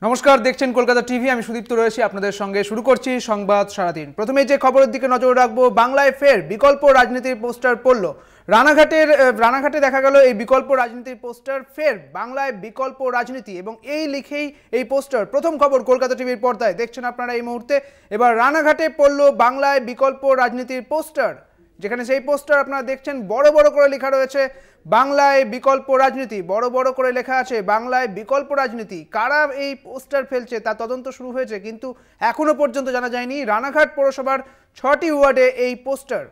নমস্কার, দেখছেন কলকাতা টিভি। আমি সুদীপ্ত রয়েছি আপনাদের সঙ্গে। শুরু করছি সংবাদ সারাদিন। প্রথমে যে খবরের দিকে নজর রাখবো, বাংলায় ফের বিকল্প রাজনীতির পোস্টার পড়ল। রানাঘাটে দেখা গেল এই বিকল্প রাজনীতির পোস্টার। ফের বাংলায় বিকল্প রাজনীতি এবং এই লিখেই এই পোস্টার। প্রথম খবর কলকাতা টিভির পর্দায় দেখছেন আপনারা এই মুহূর্তে। এবার রানাঘাটে পড়ল বাংলায় বিকল্প রাজনীতির পোস্টার, যেখানে সেই পোস্টার আপনারা দেখছেন বড় বড় করে লেখা রয়েছে বাংলায় বিকল্প রাজনীতি। বড় বড় করে লেখা আছে বাংলায় বিকল্প রাজনীতি। কারা এই পোস্টার ফেলছে তা তদন্ত শুরু হয়েছে, কিন্তু এখনো পর্যন্ত জানা যায়নি। রানাঘাট পৌরসভার 6টি ওয়ার্ডে এই পোস্টার।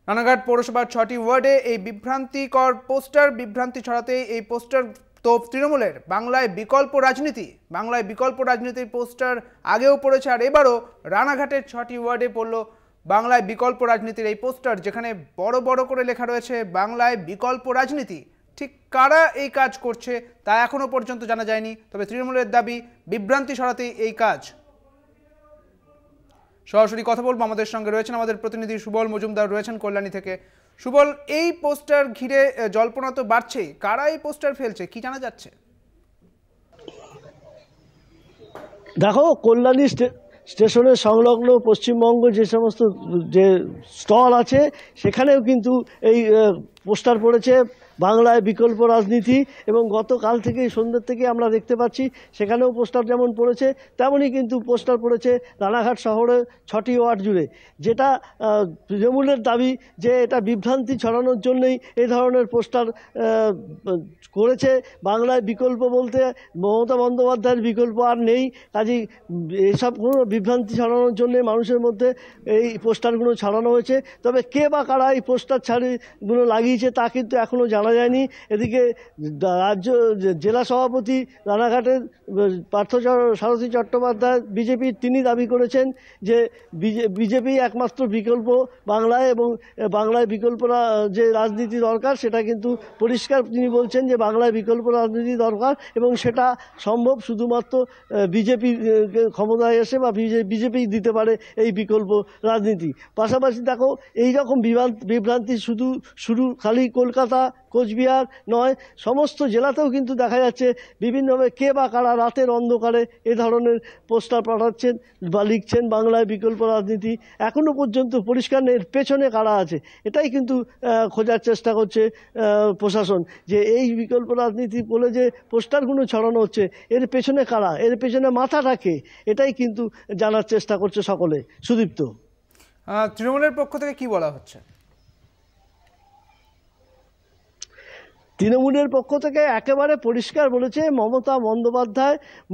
রানাঘাট পৌরসভার 6টি ওয়ার্ডে এই বিভ্রান্তিকর পোস্টার, বিভ্রান্তি ছড়াতে এই পোস্টার। তো তৃণমূলের বাংলায় বিকল্প রাজনীতির পোস্টার আগেও পড়েছে, আর এবারও রানাঘাটের 6টি ওয়ার্ডে পড়ল বাংলায় বিকল্প রাজনীতির এই পোস্টার, যেখানে বড় বড় করে লেখা রয়েছে বাংলায় বিকল্প রাজনীতি। ঠিক কারা এই কাজ করছে তা এখনো পর্যন্ত জানা যায়নি, তবে তৃণমূলের দাবি বিভ্রান্তি ছড়াতেই এই কাজ। সরাসরি কথা বলবো, আমাদের সঙ্গে রয়েছেন আমাদের প্রতিনিধি সুবল মজুমদার, রয়েছেন কল্যাণী থেকে। সুবল, এই পোস্টার ঘিরে জল্পনা তো বাড়ছেই, কারা এই পোস্টার ফেলছে কি জানা যাচ্ছে? দেখো, কল্যাণী স্টেশনের সংলগ্ন পশ্চিমবঙ্গ যে সমস্ত যে স্টল আছে সেখানেও কিন্তু এই পোস্টার পড়েছে বাংলায় বিকল্প রাজনীতি, এবং গতকাল থেকে সন্ধ্যের থেকে আমরা দেখতে পাচ্ছি সেখানেও পোস্টার যেমন পড়েছে তেমনই কিন্তু পোস্টার পড়েছে রানাঘাট শহরে 6টি ওয়ার্ড জুড়ে। যেটা তৃণমূলের দাবি যে এটা বিভ্রান্তি ছড়ানোর জন্যই এই ধরনের পোস্টার করেছে। বাংলায় বিকল্প বলতে মমতা বন্দ্যোপাধ্যায়ের বিকল্প আর নেই, কাজেই এসব কোনো বিভ্রান্তি ছড়ানোর জন্যে মানুষের মধ্যে এই পোস্টারগুলো ছড়ানো হয়েছে। তবে কে বা কারা এই পোস্টার ছাড়িগুলো লাগিয়েছে তা কিন্তু এখনও জানা যায়নি। এদিকে রাজ্য জেলা সভাপতি রানাঘাটের সারথী চট্টোপাধ্যায় বিজেপির, তিনি দাবি করেছেন যে বিজেপি একমাত্র বিকল্প বাংলায়, এবং বাংলায় বিকল্প যে রাজনীতি দরকার সেটা কিন্তু পরিষ্কার। তিনি বলছেন যে বাংলায় বিকল্প রাজনীতি দরকার এবং সেটা সম্ভব শুধুমাত্র বিজেপি ক্ষমতায় এসে, বা বিজেপি দিতে পারে এই বিকল্প রাজনীতি। পাশাপাশি দেখো, এই রকম বিভ্রান্তি শুধু খালি কলকাতা কোচবিহার নয়, সমস্ত জেলাতেও কিন্তু দেখা যাচ্ছে বিভিন্নভাবে কে বা কারা রাতের অন্ধকারে এ ধরনের পোস্টার পাঠাচ্ছেন বা লিখছেন বাংলায় বিকল্প রাজনীতি। এখনও পর্যন্ত পরিষ্কার নেই এর পেছনে কারা আছে, এটাই কিন্তু খোঁজার চেষ্টা করছে প্রশাসন, যে এই বিকল্প রাজনীতি বলে যে পোস্টারগুলো ছড়ানো হচ্ছে এর পেছনে কারা, এর পেছনে মাথাটা কে, এটাই কিন্তু জানার চেষ্টা করছে সকলে। সুদীপ্ত, তৃণমূলের পক্ষ থেকে কি বলা হচ্ছে? তৃণমূলের পক্ষ থেকে একেবারে পরিষ্কার বলেছে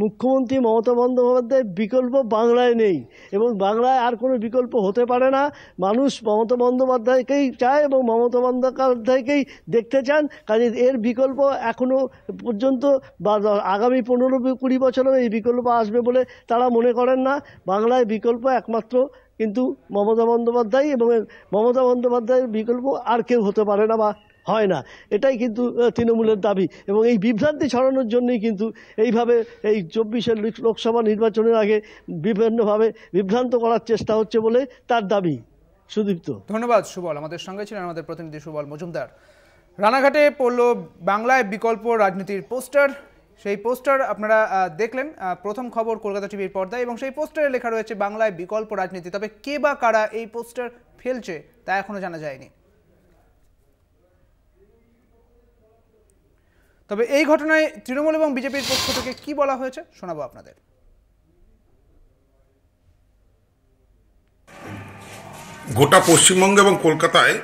মুখ্যমন্ত্রী মমতা বন্দ্যোপাধ্যায় বিকল্প বাংলায় নেই, এবং বাংলায় আর কোনো বিকল্প হতে পারে না। মানুষ মমতা বন্দ্যোপাধ্যায়কেই চায় এবং মমতা বন্দ্যোপাধ্যায়কেই দেখতে চান। কাজে এর বিকল্প এখনও পর্যন্ত বা আগামী 15-20 বছরেও এই বিকল্প আসবে বলে তারা মনে করেন না। বাংলায় বিকল্প একমাত্র কিন্তু মমতা বন্দ্যোপাধ্যায়, এবং মমতা বন্দ্যোপাধ্যায়ের বিকল্প আর কেউ হতে পারে না বা হয় না, এটাই কিন্তু তৃণমূলের দাবি। এবং এই বিভ্রান্তি ছড়ানোর জন্যই কিন্তু এইভাবে এই 24-এর লোকসভা নির্বাচনের আগে বিভিন্নভাবে বিভ্রান্ত করার চেষ্টা হচ্ছে বলে তার দাবি। সুদীপ্ত, ধন্যবাদ সুবল। আমাদের সঙ্গে ছিলেন আমাদের প্রতিনিধি সুবল মজুমদার। রানাঘাটে পড়ল বাংলায় বিকল্প রাজনীতির পোস্টার। সেই পোস্টার আপনারা দেখলেন প্রথম খবর কলকাতা টিভির পর্দায়, এবং সেই পোস্টারে লেখা রয়েছে বাংলায় বিকল্প রাজনীতি। তবে কে বা কারা এই পোস্টার ফেলছে তা এখনো জানা যায়নি। তবে এই ঘটনায় তৃণমূল এবং বিজেপির পক্ষ থেকে কি বলা হয়েছে শোনাবো আপনাদের। গোটা পশ্চিমবঙ্গ এবং কলকাতায়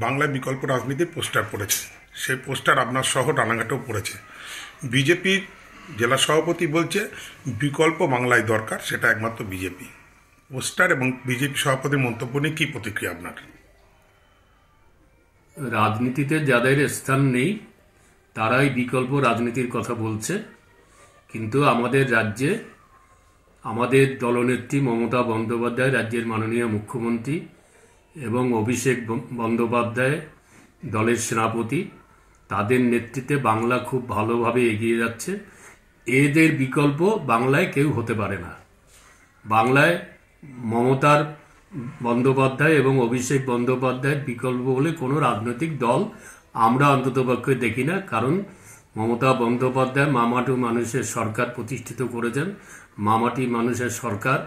বাংলায় বিকল্প রাজনীতির পোস্টার পড়েছে। সেই পোস্টার আপনার শহর রানাঘাটেও পড়েছে। বিজেপির জেলা সভাপতি বলছে বিকল্প বাংলায় দরকার, সেটা একমাত্র বিজেপি। পোস্টার এবং বিজেপি সভাপতির মন্তব্য নিয়ে কি প্রতিক্রিয়া আপনার? রাজনীতিতে যাদের স্থান নেই তারাই বিকল্প রাজনীতির কথা বলছে, কিন্তু আমাদের রাজ্যে আমাদের দলনেত্রী মমতা বন্দ্যোপাধ্যায়, রাজ্যের মাননীয় মুখ্যমন্ত্রী, এবং অভিষেক বন্দ্যোপাধ্যায় দলের সেনাপতি, তাদের নেতৃত্বে বাংলা খুব ভালোভাবে এগিয়ে যাচ্ছে। এদের বিকল্প বাংলায় কেউ হতে পারে না। বাংলায় মমতার বন্দ্যোপাধ্যায় এবং অভিষেক বন্দ্যোপাধ্যায়ের বিকল্প বলে কোনো রাজনৈতিক দল আমরা অন্ততপক্ষে দেখি না, কারণ মমতা বন্দ্যোপাধ্যায় মামাটি মানুষের সরকার প্রতিষ্ঠিত করেছেন। মামাটি মানুষের সরকার,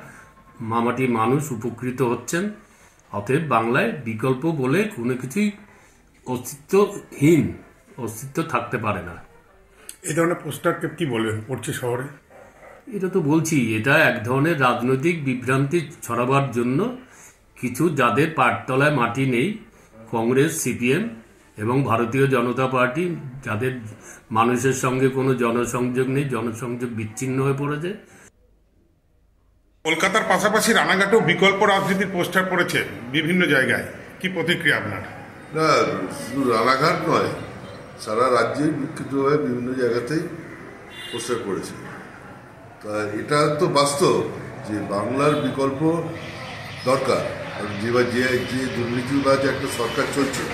মামাটি মানুষ উপকৃত হচ্ছেন। অতএব বাংলায় বিকল্প বলে কোনো কিছুই অস্তিত্ব থাকতে পারে না। এই ধরনের পোস্টারকে কি বলবেন পড়ছে শহরে? এটা তো বলছি, এটা এক ধরনের রাজনৈতিক বিভ্রান্তি ছড়াবার জন্য কিছু যাদের পাঠতলায় মাটি নেই, কংগ্রেস, সিপিএম এবং ভারতীয় জনতা পার্টি, যাদের মানুষের সঙ্গে কোনো জনসংযোগ নেই, জনসংযোগ বিচ্ছিন্ন হয়ে পড়েছে। কলকাতার পাশাপাশি রানাঘাটেও বিকল্প রাজনীতির পোস্টার পড়েছে বিভিন্ন জায়গায়, কি প্রতিক্রিয়া আপনার? না, শুধু রানাঘাট নয়, সারা রাজ্যেই বিক্ষিপ্তভাবে বিভিন্ন জায়গাতেই পোস্টার পড়েছে। তা এটা তো বাস্তব যে বাংলার বিকল্প দরকার। যে দুর্নীতিবাজ একটা সরকার চলছে,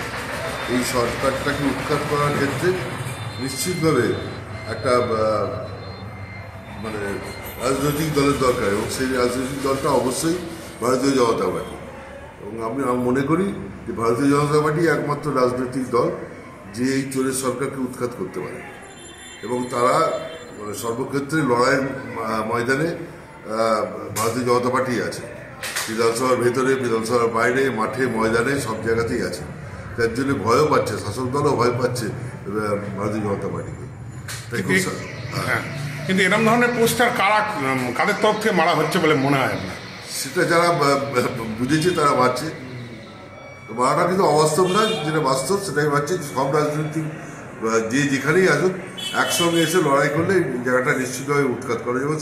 এই সরকারটাকে উৎখাত করার ক্ষেত্রে নিশ্চিতভাবে একটা মানে রাজনৈতিক দলের দরকার, এবং সেই রাজনৈতিক দলটা অবশ্যই ভারতীয় জনতা পার্টি। এবং আমি মনে করি যে ভারতীয় জনতা পার্টি একমাত্র রাজনৈতিক দল যে এই চোরের সরকারকে উৎখাত করতে পারে, এবং তারা সর্বক্ষেত্রে লড়াইয়ের ময়দানে ভারতীয় জনতা পার্টি আছে। বিধানসভার ভেতরে, বিধানসভার বাইরে, মাঠে, ময়দানে, সব জায়গাতেই আছে। তার জন্য ভয়ও পাচ্ছে, শাসক দলও ভয় পাচ্ছে ভারতীয় জনতা পার্টিকে। হ্যাঁ, কিন্তু এরকম ধরনের পোস্টার কাদের তরফ থেকে মারা হচ্ছে বলে মনে হয় আপনার? সেটা যারা বুঝেছে তারা মারছে। তো মারাটা কিন্তু অবাস্তব নয়, যেটা বাস্তব সেটাই মারছে। সব রাজনৈতিক যে যেখানেই আসুক একসঙ্গে এসে লড়াই করলে এই জায়গাটা নিশ্চিতভাবে উৎখাত করা যাবে।